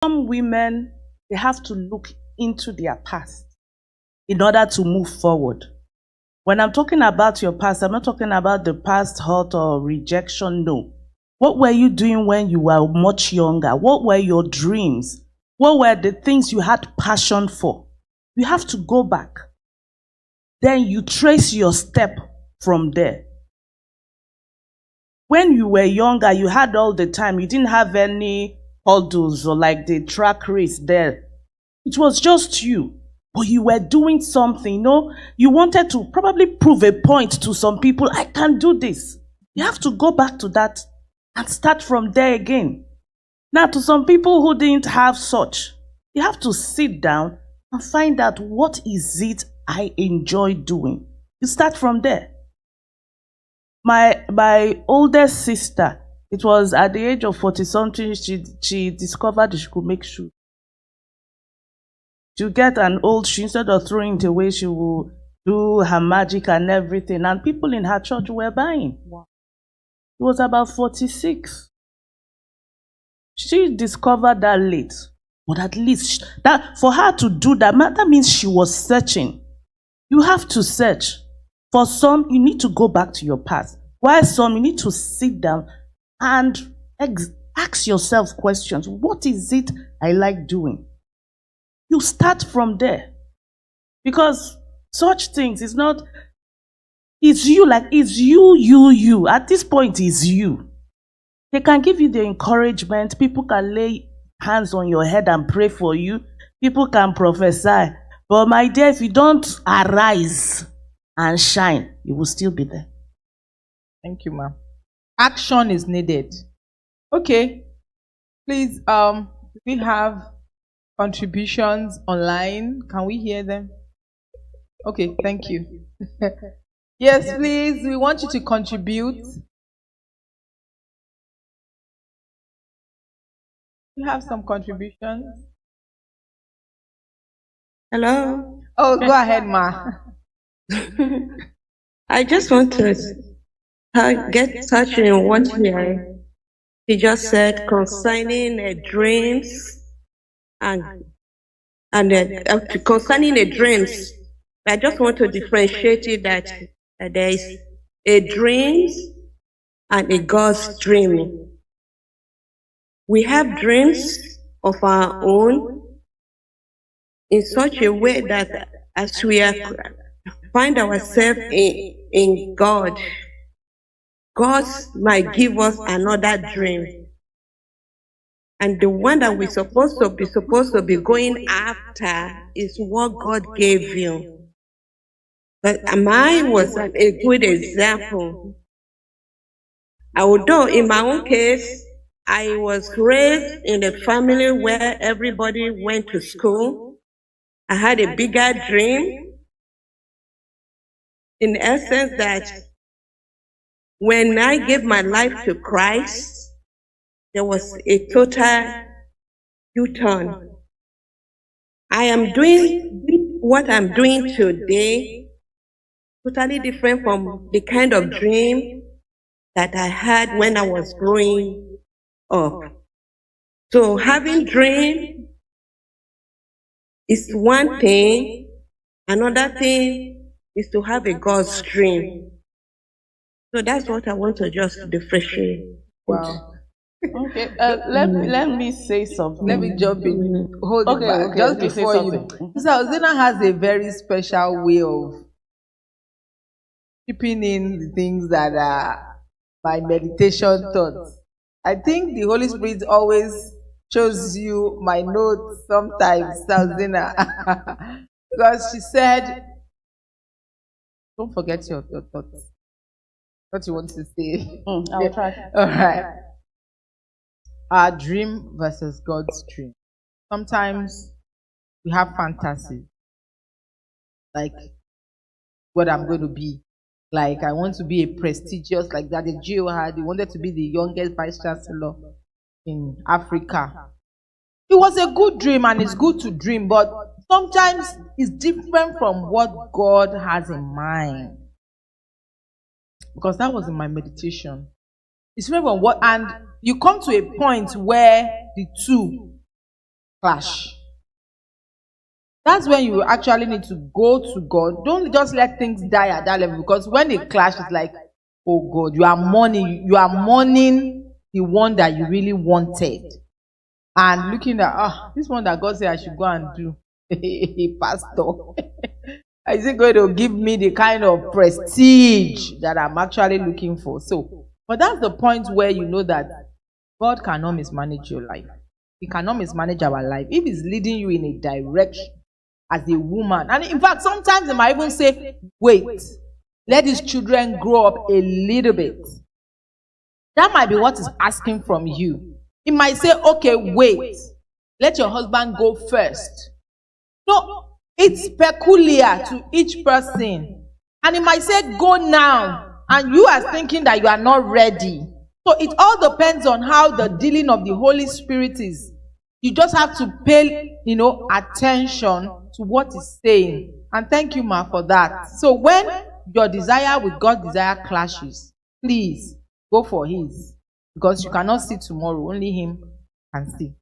Some women, they have to look into their past in order to move forward. When I'm talking about your past, I'm not talking about the past hurt or rejection. No. What were you doing when you were much younger? What were your dreams? What were the things you had passion for? You have to go back. Then you trace your step from there. When you were younger, you had all the time. You didn't have any hurdles or like the track race there. It was just you. But you were doing something, you wanted to probably prove a point to some people. I can do this. You have to go back to that and start from there again. Now, to some people who didn't have such, you have to sit down and find out, what is it I enjoy doing? You start from there. My oldest sister, it was at the age of 40 something, she discovered she could make shoes. To get an old shoe, instead of throwing it away, she will do her magic and everything. And people in her church were buying. Wow. It was about 46. She discovered that late. But at least that for her to do that means she was searching. You have to search. For some, you need to go back to your past. While some, you need to sit down and ask yourself questions. What is it I like doing? You start from there. Because such things, it's you. At this point, it's you. They can give you the encouragement. People can lay hands on your head and pray for you. People can prophesy. But my dear, if you don't arise and shine, you will still be there. Thank you, ma'am. Action is needed. Okay. Please, we have contributions online. Can we hear them? Okay, thank you. Yes, please. We want you to contribute. You have some contributions? Hello. Oh, go ahead, ma. I just want to get touching on what he just said concerning dreams and concerning the dreams. I just want to differentiate it that there is a dreams and a God's dream. We have dreams of our own in such a way that as we find ourselves in God, God might give us another dream. And the one that we're supposed to be going after is what God gave you. But mine was a good example. Although in my own case, I was raised in a family where everybody went to school. I had a bigger dream. In essence, that when I gave my life to Christ, there was a total U-turn. I am doing what I'm doing today, totally different from the kind of dream that I had when I was growing up. So having dream is one thing. Another thing is to have a God's dream. So that's what I want to just differentiate. Wow. Okay, let me say something. Let me jump in. Hold it back. Just before you. Sister Ozina has a very special way of keeping in the things that are my meditation thoughts. I think the Holy Spirit always shows you my notes sometimes, Sister Ozina. Because she said, don't forget your thoughts. What you want to say. I'll try. All right. Our dream versus God's dream. Sometimes we have fantasies, like what I'm going to be. Like I want to be a prestigious, like that the Geo had. He wanted to be the youngest vice chancellor in Africa. It was a good dream, and it's good to dream, but sometimes it's different from what God has in mind. Because that was in my meditation. It's different from what, and you come to a point where the two clash. That's when you actually need to go to God. Don't just let things die at that level, because when it clashes, it's like, oh God, you are mourning the one that you really wanted, and looking at this one that God said I should go and do. Pastor, is it going to give me the kind of prestige that I'm actually looking for? So, but that's the point where you know that God cannot mismanage your life. He cannot mismanage our life. If He's leading you in a direction as a woman, and in fact, sometimes He might even say, wait, let these children grow up a little bit. That might be what He's asking from you. He might say, okay, wait, let your husband go first. No, it's peculiar to each person. And He might say, go now, and you are thinking that you are not ready. So it all depends on how the dealing of the Holy Spirit is. You just have to pay, attention to what He's saying. And thank you, Ma, for that. So when your desire with God's desire clashes, please go for His. Because you cannot see tomorrow. Only Him can see.